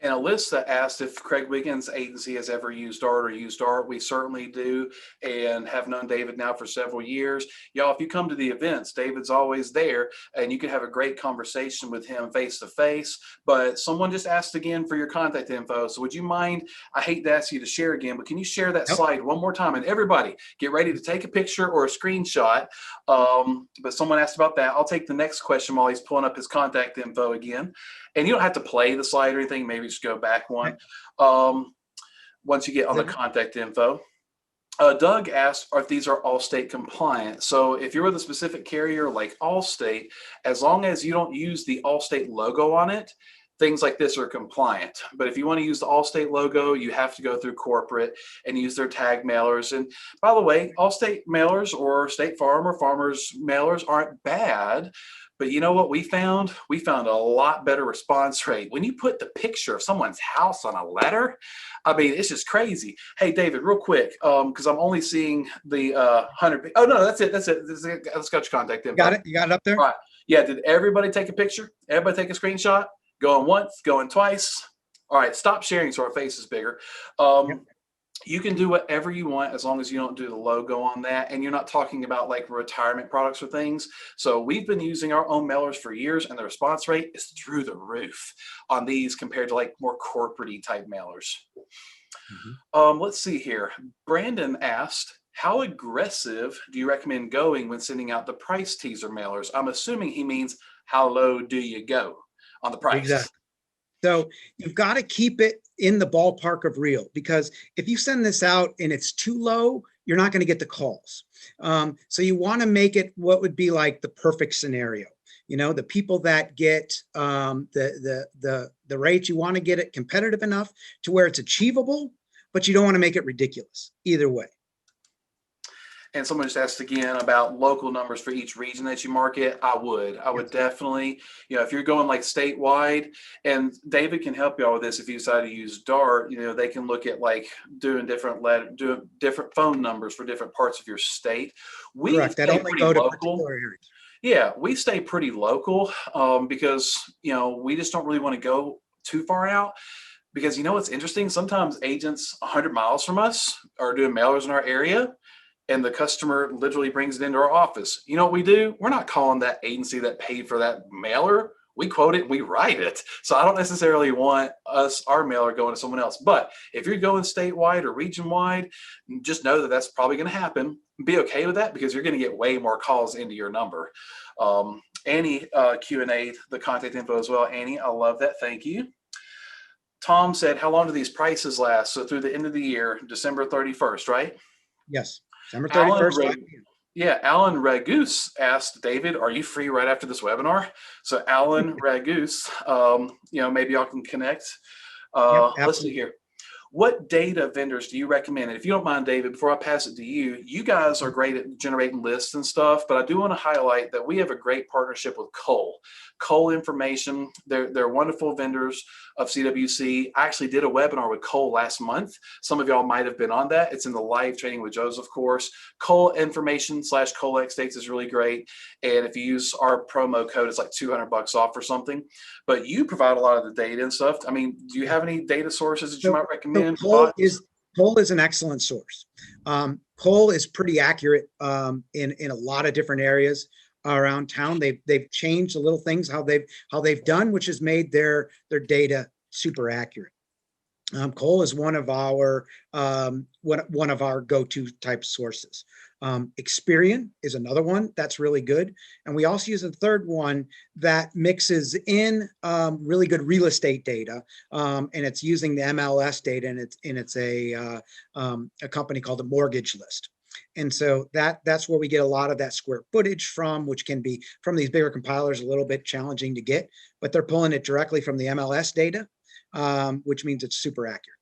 And Alyssa asked if Craig Wiggins' agency has ever used DART or used DART. We certainly do, and have known David now for several years. Y'all, if you come to the events, David's always there, and you can have a great conversation with him face to face. But someone just asked again for your contact info. So would you mind, I hate to ask you to share again, but can you share that slide one more time? And everybody, get ready to take a picture or a screenshot. But someone asked about that. I'll take the next question while he's pulling up his contact info again. And you don't have to play the slide or anything. Maybe just go back one once you get on the contact info. Doug asked if these are Allstate compliant. So if you're with a specific carrier like Allstate, as long as you don't use the Allstate logo on it, things like this are compliant. But if you want to use the Allstate logo, you have to go through corporate and use their tag mailers. And by the way, Allstate mailers or State Farm or Farmers mailers aren't bad. But you know what we found? We found a lot better response rate. When you put the picture of someone's house on a letter, I mean, it's just crazy. Hey, David, real quick, because I'm only seeing the 100. Oh, no, that's it. Let's got your contact info. Got it? You got it up there? All right. Yeah, did everybody take a picture? Everybody take a screenshot? Going once, going twice. All right, stop sharing so our face is bigger. You can do whatever you want as long as you don't do the logo on that, and you're not talking about like retirement products or things. So we've been using our own mailers for years, and the response rate is through the roof on these compared to like more corporate-y type mailers. Mhm. Let's see here. Brandon asked, how aggressive do you recommend going when sending out the price teaser mailers? I'm assuming he means how low do you go on the price? Exactly. So you've got to keep it in the ballpark of real, because if you send this out and it's too low, you're not going to get the calls. So you want to make it what would be like the perfect scenario. You know, the people that get the rates, you want to get it competitive enough to where it's achievable, but you don't want to make it ridiculous either way. And someone just asked again about local numbers for each region that you market. I would Yes. definitely, if you're going like statewide, and David can help you all with this if you decide to use Dart, they can look at like doing different phone numbers for different parts of your state. We Correct. That stay only pretty go to local. particular areas. Yeah, we stay pretty local because, we just don't really want to go too far out. Because what's interesting? Sometimes agents 100 miles from us are doing mailers in our area, and the customer literally brings it into our office. You know what we do? We're not calling that agency that paid for that mailer. We quote it and we write it. So I don't necessarily want our mailer going to someone else. But if you're going statewide or region wide, just know that that's probably going to happen. Be okay with that, because you're going to get way more calls into your number. Annie Q&A the contact info as well. Annie, I love that. Thank you. Tom said, how long do these prices last? So through the end of the year, December 31st, right? Yes. December Alan 31st. Alan Ragus asked David, "Are you free right after this webinar?" So Alan Ragus, maybe y'all can connect. Yep. Let's see Absolutely. here. What data vendors do you recommend? And if you don't mind, David, before I pass it to you, you guys are great at generating lists and stuff, but I do want to highlight that we have a great partnership with Cole. Cole Information, they're wonderful vendors of CWC. I actually did a webinar with Cole last month. Some of y'all might have been on that. It's in the live training with Joseph course. Cole Information / Cole X States is really great. And if you use our promo code, it's like $200 off or something. But you provide a lot of the data and stuff. I mean, do you have any data sources that you might So recommend? Bots? Cole is an excellent source. Cole is pretty accurate in a lot of different areas around town. They've changed the little things how they've done, which has made their data super accurate. Cole is one of our go-to type sources. Experian is another one that's really good, and we also use a third one that mixes in really good real estate data, and it's using the MLS data, and it's a company called the Mortgage List. And so that's where we get a lot of that square footage from, which can be from these bigger compilers a little bit challenging to get, but they're pulling it directly from the MLS data, which means it's super accurate.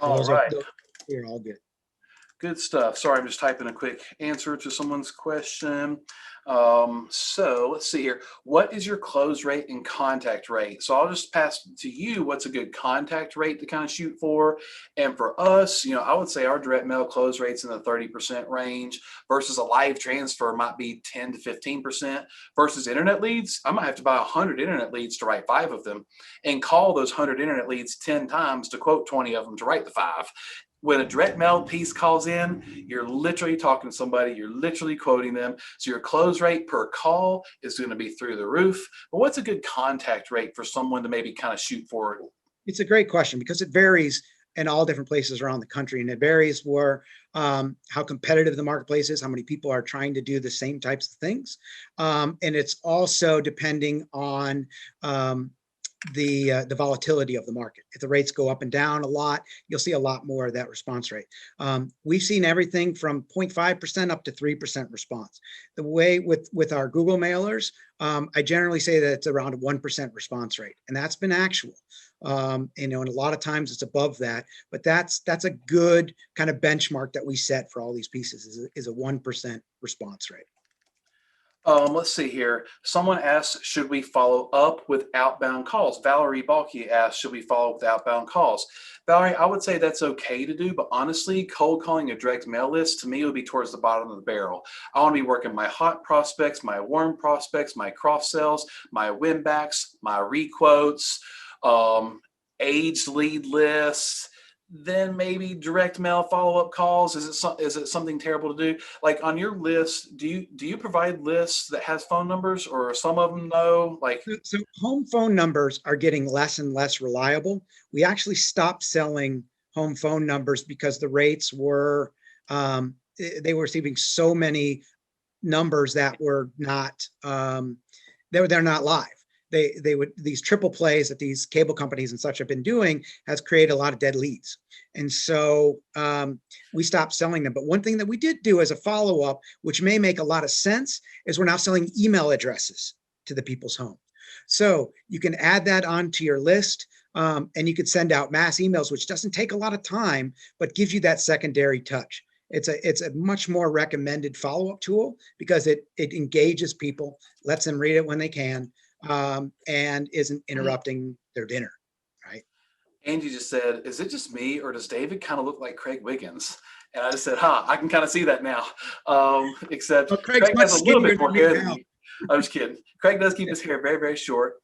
So All right. those are all good. Good stuff. Sorry, I'm just typing a quick answer to someone's question. So let's see here. What is your close rate and contact rate? So I'll just pass to you what's a good contact rate to kind of shoot for. And for us, I would say our direct mail close rate's in the 30% range versus a live transfer might be 10 to 15% versus internet leads. I might have to buy 100 internet leads to write 5 of them and call those 100 internet leads 10 times to quote 20 of them to write the 5. When a direct mail piece calls in, you're literally talking to somebody, you're literally quoting them. So your close rate per call is going to be through the roof. But what's a good contact rate for someone to maybe kind of shoot for? It's a great question because it varies in all different places around the country, and it varies where how competitive the marketplace is, how many people are trying to do the same types of things, and it's also depending on the volatility of the market. If the rates go up and down a lot, you'll see a lot more of that response rate. We've seen everything from 0.5% up to 3% response. The way with our Google mailers, I generally say that it's around a 1% response rate, and that's been actual. And a lot of times it's above that, but that's a good kind of benchmark that we set for all these pieces is a 1% response rate. Let's see here. Someone asks, should we follow up with outbound calls? Valerie Balky asks, should we follow up with outbound calls? Valerie, I would say that's okay to do, but honestly, cold calling a direct mail list to me would be towards the bottom of the barrel. I want to be working my hot prospects, my warm prospects, my cross sells, my win backs, my requotes, aged lead lists. then maybe direct mail follow-up calls? Is it something terrible to do? Like on your list, do you provide lists that has phone numbers, or some of them no? Like, So home phone numbers are getting less and less reliable. We actually stopped selling home phone numbers because the rates were, they were receiving so many numbers that were not, they're not live. They would, these triple plays that these cable companies and such have been doing has created a lot of dead leads. And so we stopped selling them. But one thing that we did do as a follow-up, which may make a lot of sense, is we're now selling email addresses to the people's home. So you can add that onto your list, and you could send out mass emails, which doesn't take a lot of time, but gives you that secondary touch. It's a much more recommended follow-up tool because it engages people, lets them read it when they can, and isn't interrupting their dinner, right? Angie just said, is it just me, or does David kind of look like Craig Wiggins? And I just said, I can kind of see that now. Except Well, Craig's Craig much has a little skinnier bit more than me hair than now. me. I'm just kidding. Craig does keep his hair very, very short.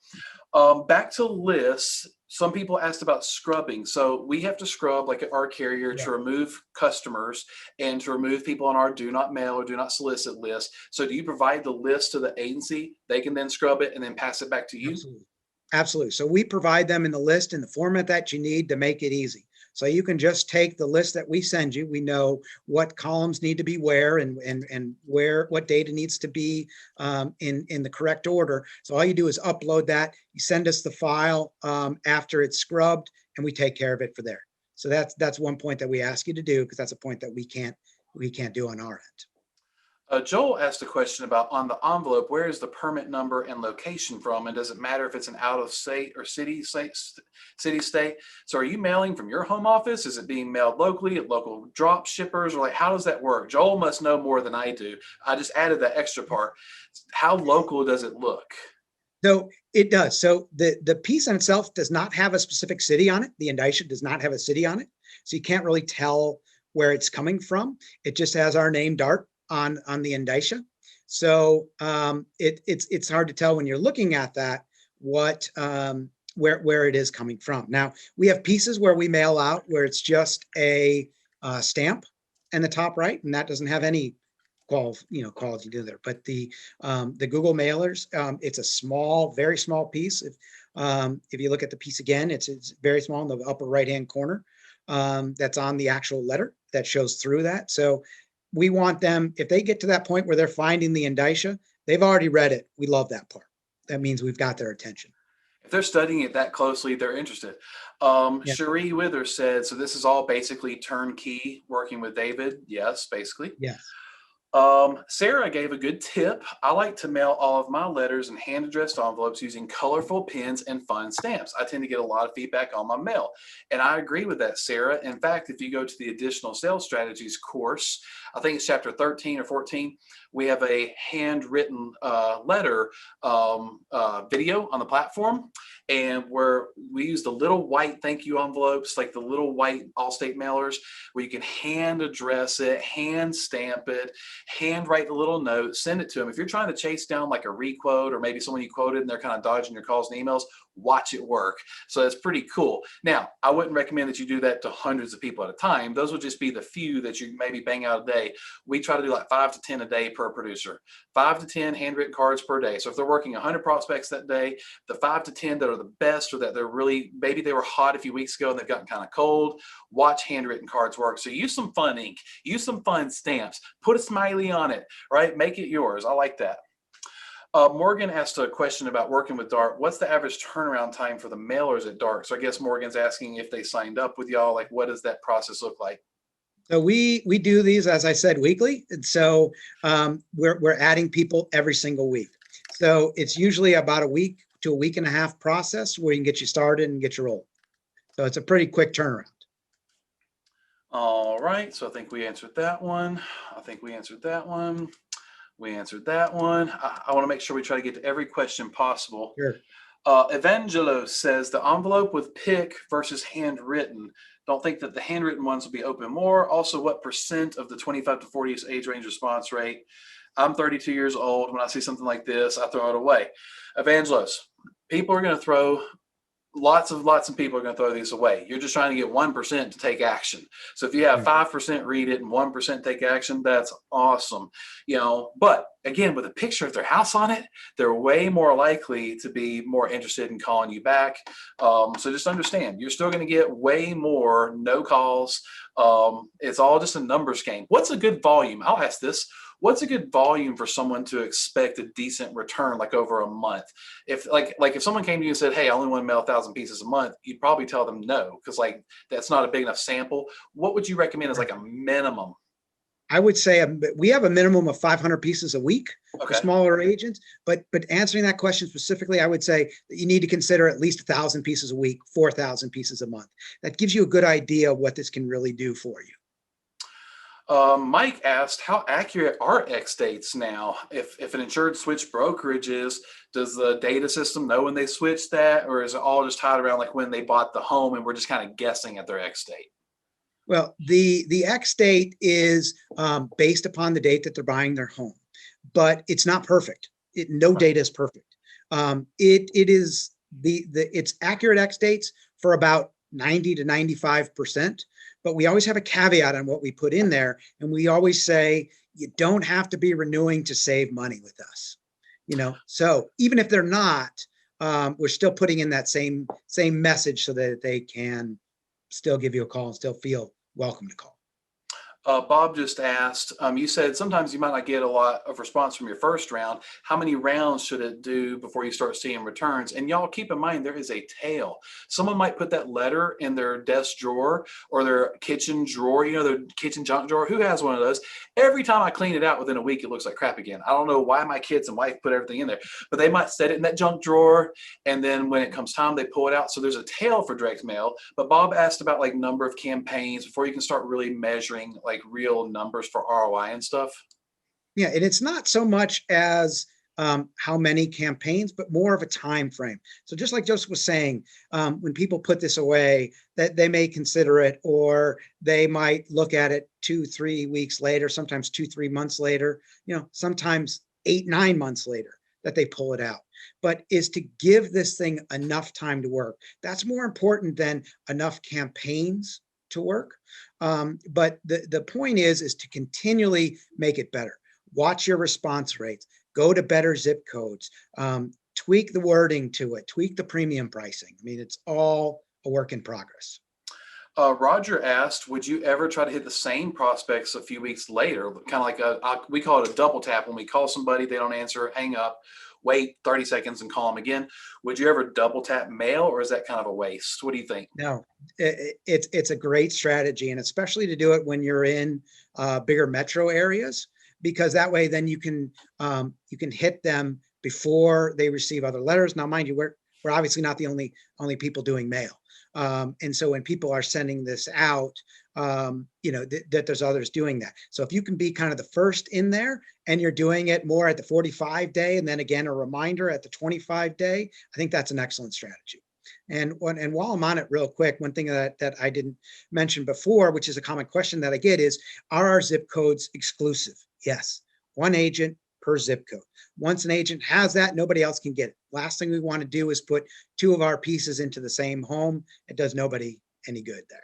Back to lists. Some people asked about scrubbing. So we have to scrub, like at our carrier, Yeah. to remove customers and to remove people on our do not mail or do not solicit list. So do you provide the list to the agency? They can then scrub it and then pass it back to you? Absolutely. Absolutely. So we provide them in the list in the format that you need to make it easy. So you can just take the list that we send you. We know what columns need to be where, and where, what data needs to be in the correct order. So all you do is upload that. You send us the file after it's scrubbed, and we take care of it for there. So that's one point that we ask you to do, because that's a point that we can't do on our end. Joel asked a question about on the envelope, where is the permit number and location from? And does it matter if it's an out of state or city, state? So are you mailing from your home office? Is it being mailed locally at local drop shippers? Or like, how does that work? Joel must know more than I do. I just added that extra part. How local does it look? So it does. So the piece in itself does not have a specific city on it. The indicia does not have a city on it. So you can't really tell where it's coming from. It just has our name, Dart, on the indicia. So it's hard to tell when you're looking at that what where it is coming from. Now we have pieces where we mail out where it's just a stamp in the top right, and that doesn't have any quality to there. But the Google mailers, it's a small, very small piece. If you look at the piece again, it's very small in the upper right hand corner. That's on the actual letter that shows through that. So we want them, if they get to that point where they're finding the indicia, they've already read it. We love that part. That means we've got their attention. If they're studying it that closely, they're interested. Yeah. Cherie Withers said, so this is all basically turnkey working with David. Yes, basically. Yes. Sarah gave a good tip. I like to mail all of my letters in hand addressed envelopes using colorful pens and fun stamps. I tend to get a lot of feedback on my mail. And I agree with that, Sarah. In fact, if you go to the additional sales strategies course, I think it's chapter 13 or 14, we have a handwritten letter video on the platform. And where we use the little white thank you envelopes, like the little white Allstate mailers, where you can hand address it, hand stamp it, handwrite the little note, send it to them. If you're trying to chase down like a requote or maybe someone you quoted and they're kind of dodging your calls and emails, watch it work. So that's pretty cool. Now, I wouldn't recommend that you do that to hundreds of people at a time. Those would just be the few that you maybe bang out a day. We try to do like 5 to 10 a day per producer, 5 to 10 handwritten cards per day. So if they're working 100 prospects that day, the 5 to 10 that are the best, or that they're really, maybe they were hot a few weeks ago and they've gotten kind of cold, watch handwritten cards work. So use some fun ink, use some fun stamps, put a smiley on it, right? Make it yours. I like that. Morgan asked a question about working with Dart. What's the average turnaround time for the mailers at Dart? So I guess Morgan's asking if they signed up with y'all, like what does that process look like? So we do these, as I said, weekly. And so we're adding people every single week. So it's usually about a week to a week and a half process where you can get you started and get you rolling. So it's a pretty quick turnaround. All right. So I think we answered that one. I think we answered that one. We answered that one. I want to make sure we try to get to every question possible. Sure. Evangelo says the envelope with pick versus handwritten. Don't think that the handwritten ones will be open more. Also, what % of the 25 to 40 is age range response rate? I'm 32 years old. When I see something like this, I throw it away. Evangelos, people are going to throw lots of people are going to throw these away. You're just trying to get 1% to take action. So if you have Right. 5% read it and 1% take action, that's awesome. But again, with a picture of their house on it, they're way more likely to be more interested in calling you back. So just understand, you're still going to get way more no calls. It's all just a numbers game. What's a good volume? I'll ask this. What's a good volume for someone to expect a decent return, like over a month? If if someone came to you and said, "Hey, I only want to mail 1,000 pieces a month," you'd probably tell them no, because that's not a big enough sample. What would you recommend as like a minimum? I would say we have a minimum of 500 pieces a week for Okay. smaller agents. But answering that question specifically, I would say that you need to consider at least 1,000 pieces a week, 4,000 pieces a month. That gives you a good idea of what this can really do for you. Mike asked, how accurate are X dates now? If an insured switched brokerages, does the data system know when they switched that, or is it all just tied around like when they bought the home and we're just kind of guessing at their X date? Well, the X date is based upon the date that they're buying their home, but it's not perfect. No data is perfect. It is it's accurate X dates for about 90 to 95%, but we always have a caveat on what we put in there, and we always say you don't have to be renewing to save money with us. So even if they're not, we're still putting in that same message so that they can still give you a call and still feel welcome to call. Bob just asked, you said sometimes you might not get a lot of response from your first round. How many rounds should it do before you start seeing returns? And y'all keep in mind, there is a tail. Someone might put that letter in their desk drawer or their kitchen drawer, their kitchen junk drawer. Who has one of those? Every time I clean it out within a week, it looks like crap again. I don't know why my kids and wife put everything in there, but they might set it in that junk drawer. And then when it comes time, they pull it out. So there's a tail for direct mail. But Bob asked about like number of campaigns before you can start really measuring like real numbers for ROI and stuff. Yeah, and it's not so much as how many campaigns, but more of a time frame. So just like Joseph was saying, when people put this away, that they may consider it, or they might look at it 2-3 weeks later, sometimes 2-3 months later, sometimes 8-9 months later that they pull it out. But is to give this thing enough time to work. That's more important than enough campaigns to work. But the point is to continually make it better. Watch your response rates, go to better zip codes, tweak the wording to it, tweak the premium pricing. I mean, it's all a work in progress. Roger asked, would you ever try to hit the same prospects a few weeks later? Kind of like we call it a double tap. When we call somebody, they don't answer, hang up, wait 30 seconds and call them again. Would you ever double tap mail, or is that kind of a waste? What do you think? No, it's a great strategy, and especially to do it when you're in bigger metro areas, because that way then you can hit them before they receive other letters. Now, mind you, we're obviously not the only people doing mail. And so when people are sending this out, that there's others doing that. So if you can be kind of the first in there and you're doing it more at the 45 day, and then again, a reminder at the 25 day, I think that's an excellent strategy. And while I'm on it real quick, one thing that I didn't mention before, which is a common question that I get, is, are our zip codes exclusive? Yes, one agent per zip code. Once an agent has that, nobody else can get it. Last thing we want to do is put two of our pieces into the same home. It does nobody any good there.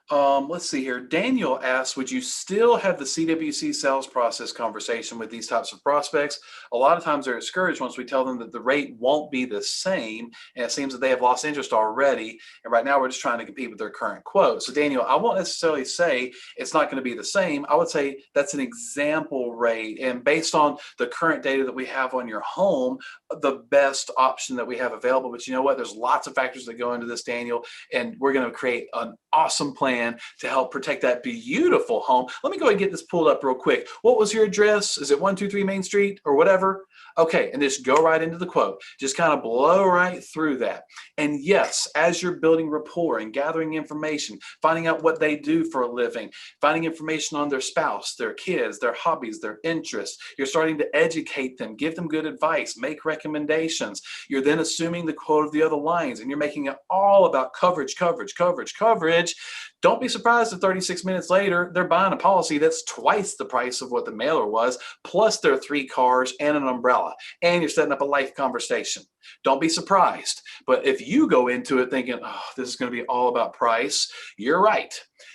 Let's see here. Daniel asks, would you still have the CWC sales process conversation with these types of prospects? A lot of times they're discouraged once we tell them that the rate won't be the same, and it seems that they have lost interest already. And right now we're just trying to compete with their current quote. So Daniel, I won't necessarily say it's not going to be the same. I would say that's an example rate. And based on the current data that we have on your home, the best option that we have available. But you know what? There's lots of factors that go into this, Daniel, and we're going to create an awesome plan to help protect that beautiful home. Let me go ahead and get this pulled up real quick. What was your address? Is it 123 Main Street or whatever? Okay, and just go right into the quote. Just kind of blow right through that. And yes, as you're building rapport and gathering information, finding out what they do for a living, finding information on their spouse, their kids, their hobbies, their interests, you're starting to educate them, give them good advice, make recommendations. You're then assuming the quote of the other lines, and you're making it all about coverage, coverage, coverage, coverage. Don't be surprised if 36 minutes later, they're buying a policy that's twice the price of what the mailer was, plus their 3 cars and an umbrella umbrella, and you're setting up a life conversation. Don't be surprised. But if you go into it thinking, oh, this is going to be all about price, you're right.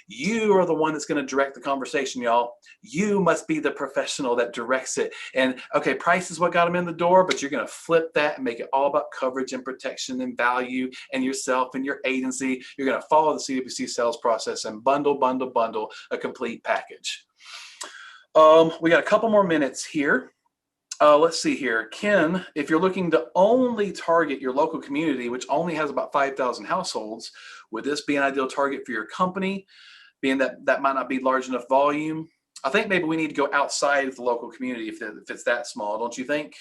You are the one that's going to direct the conversation, y'all. You must be the professional that directs it. And okay, price is what got them in the door, but you're going to flip that and make it all about coverage and protection and value and yourself and your agency. You're going to follow the CWC sales process and bundle a complete package. We got a couple more minutes here. Let's see here. Ken, if you're looking to only target your local community, which only has about 5,000 households, would this be an ideal target for your company, being that that might not be large enough volume? I think maybe we need to go outside of the local community if it's that small, don't you think?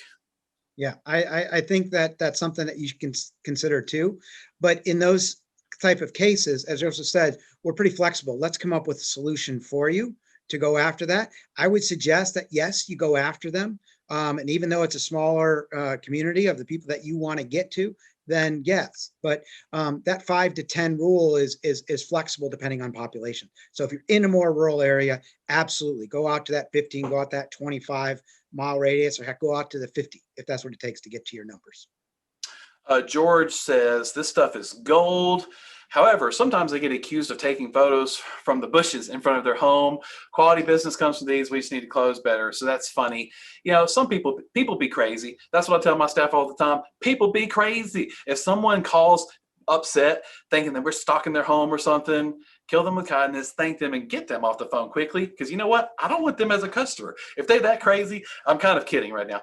Yeah, I think that that's something that you can consider too. But in those type of cases, as Joseph said, we're pretty flexible. Let's come up with a solution for you to go after that. I would suggest that, yes, you go after them. And even though it's a smaller community of the people that you want to get to, then yes. But that 5 to 10 rule is flexible depending on population. So if you're in a more rural area, absolutely go out to that 15, go out that 25-mile radius, or heck, go out to the 50 if that's what it takes to get to your numbers. George says this stuff is gold. However, sometimes they get accused of taking photos from the bushes in front of their home. Quality business comes from these. We just need to close better. So that's funny. You know, some people be crazy. That's what I tell my staff all the time. People be crazy. If someone calls upset, thinking that we're stalking their home or something, kill them with kindness, thank them, and get them off the phone quickly. Because you know what? I don't want them as a customer. If they're that crazy, I'm kind of kidding right now.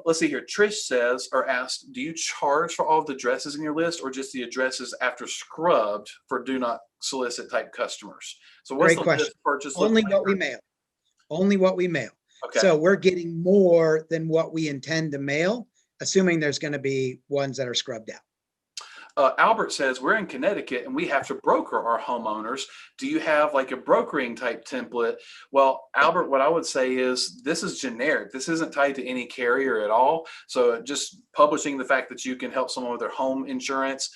Let's see here. Trish says or asked, do you charge for all of the addresses in your list or just the addresses after scrubbed for do not solicit type customers? So what's Great the question. list purchase look Only like? what we mail. Only what we mail. Okay. So we're getting more than what we intend to mail, assuming there's going to be ones that are scrubbed out. Albert says we're in Connecticut and we have to broker our homeowners. Do you have like a brokering type template? Well, Albert, what I would say is this is generic. This isn't tied to any carrier at all. So just publishing the fact that you can help someone with their home insurance,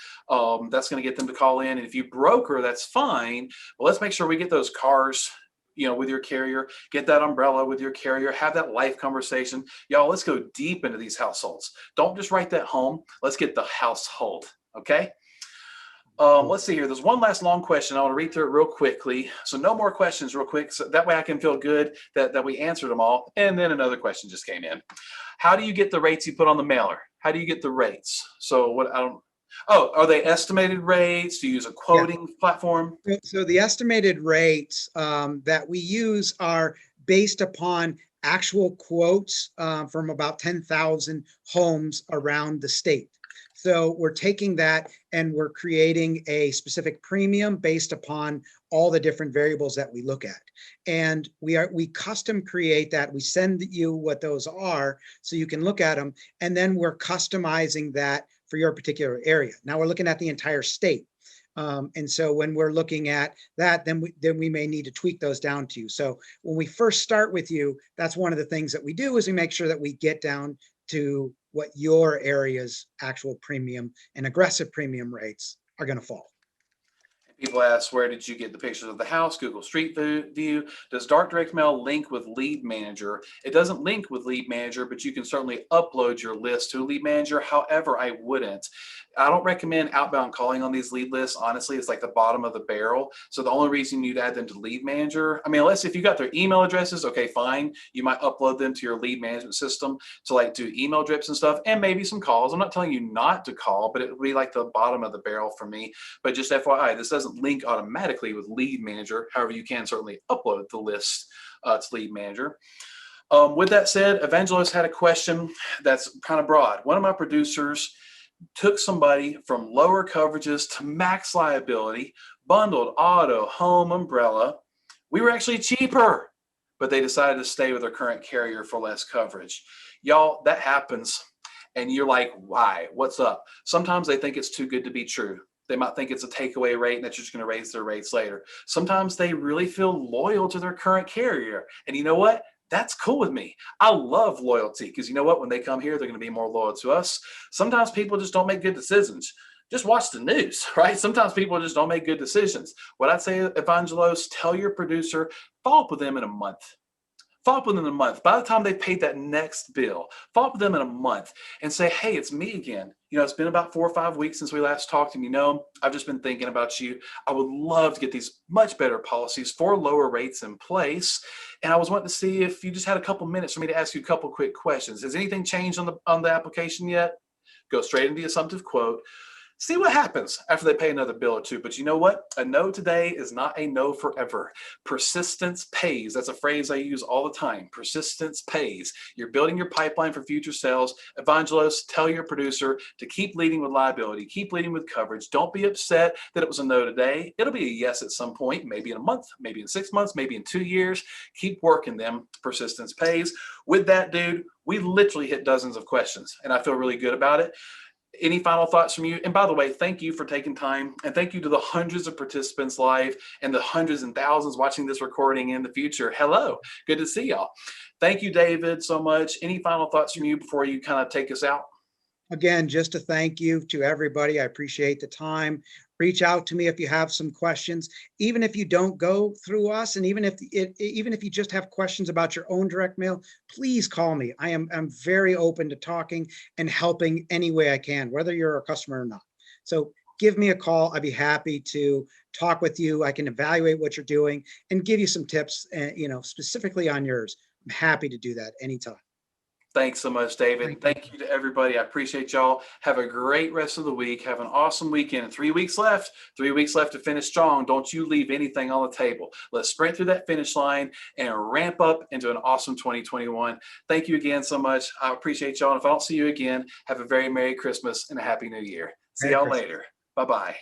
that's going to get them to call in. And if you broker, that's fine. But let's make sure we get those cars, you know, with your carrier, get that umbrella with your carrier, have that life conversation. Y'all, let's go deep into these households. Don't just write that home. Let's get the household. Okay. Let's see here. There's one last long question. I want to read through it real quickly. So no more questions real quick. So that way I can feel good that we answered them all. And then another question just came in. How do you get the rates you put on the mailer? How do you get the rates? So are they estimated rates? Do you use a quoting platform? So the estimated rates that we use are based upon actual quotes from about 10,000 homes around the state. So we're taking that and we're creating a specific premium based upon all the different variables that we look at. And we custom create that. We send you what those are so you can look at them. And then we're customizing that for your particular area. Now we're looking at the entire state. And so when we're looking at that, then we may need to tweak those down to you. So when we first start with you, that's one of the things that we do is we make sure that we get down to what your area's actual premium and aggressive premium rates are going to fall. People ask, where did you get the pictures of the house? Google Street View. Does Dark Direct Mail link with Lead Manager? It doesn't link with Lead Manager, but you can certainly upload your list to Lead Manager. However, I wouldn't. I don't recommend outbound calling on these lead lists. Honestly, it's like the bottom of the barrel. So the only reason you'd add them to Lead Manager, I mean, unless if you got their email addresses, okay, fine. You might upload them to your lead management system to like do email drips and stuff and maybe some calls. I'm not telling you not to call, but it would be like the bottom of the barrel for me. But just FYI, this doesn't link automatically with Lead Manager. However, you can certainly upload the list to Lead Manager. With that said, Evangelist had a question that's kind of broad. One of my producers took somebody from lower coverages to max liability, bundled auto, home, umbrella. We were actually cheaper, but they decided to stay with their current carrier for less coverage. Y'all, that happens. And you're like, why? What's up? Sometimes they think it's too good to be true. They might think it's a takeaway rate and that you're just going to raise their rates later. Sometimes they really feel loyal to their current carrier. And you know what? That's cool with me. I love loyalty because you know what? When they come here, they're going to be more loyal to us. Sometimes people just don't make good decisions. Just watch the news, right? Sometimes people just don't make good decisions. What I'd say, Evangelos, tell your producer, follow up with them in a month. Follow up with them in a month. By the time they paid that next bill, follow up with them in a month and say, hey, it's me again. It's been about 4 or 5 weeks since we last talked, and I've just been thinking about you. I would love to get these much better policies for lower rates in place. And I was wanting to see if you just had a couple minutes for me to ask you a couple quick questions. Has anything changed on the application yet? Go straight into the assumptive quote. See what happens after they pay another bill or two. But you know what? A no today is not a no forever. Persistence pays. That's a phrase I use all the time. Persistence pays. You're building your pipeline for future sales. Evangelists, tell your producer to keep leading with liability, keep leading with coverage. Don't be upset that it was a no today. It'll be a yes at some point, maybe in a month, maybe in 6 months, maybe in 2 years. Keep working them. Persistence pays. With that, dude, we literally hit dozens of questions, and I feel really good about it. Any final thoughts from you? And by the way, thank you for taking time, and thank you to the hundreds of participants live and the hundreds and thousands watching this recording in the future. Hello, good to see y'all. Thank you, David, so much. Any final thoughts from you before you kind of take us out? Again, just to thank you to everybody. I appreciate the time. Reach out to me if you have some questions, even if you don't go through us, and even if you just have questions about your own direct mail, please call me. I'm very open to talking and helping any way I can, whether you're a customer or not. So give me a call. I'd be happy to talk with you. I can evaluate what you're doing and give you some tips, specifically on yours. I'm happy to do that anytime. Thanks so much, David. Thank you to everybody. I appreciate y'all. Have a great rest of the week. Have an awesome weekend. 3 weeks left. 3 weeks left to finish strong. Don't you leave anything on the table. Let's sprint through that finish line and ramp up into an awesome 2021. Thank you again so much. I appreciate y'all. And if I don't see you again, have a very Merry Christmas and a Happy New Year. See y'all later. Bye-bye.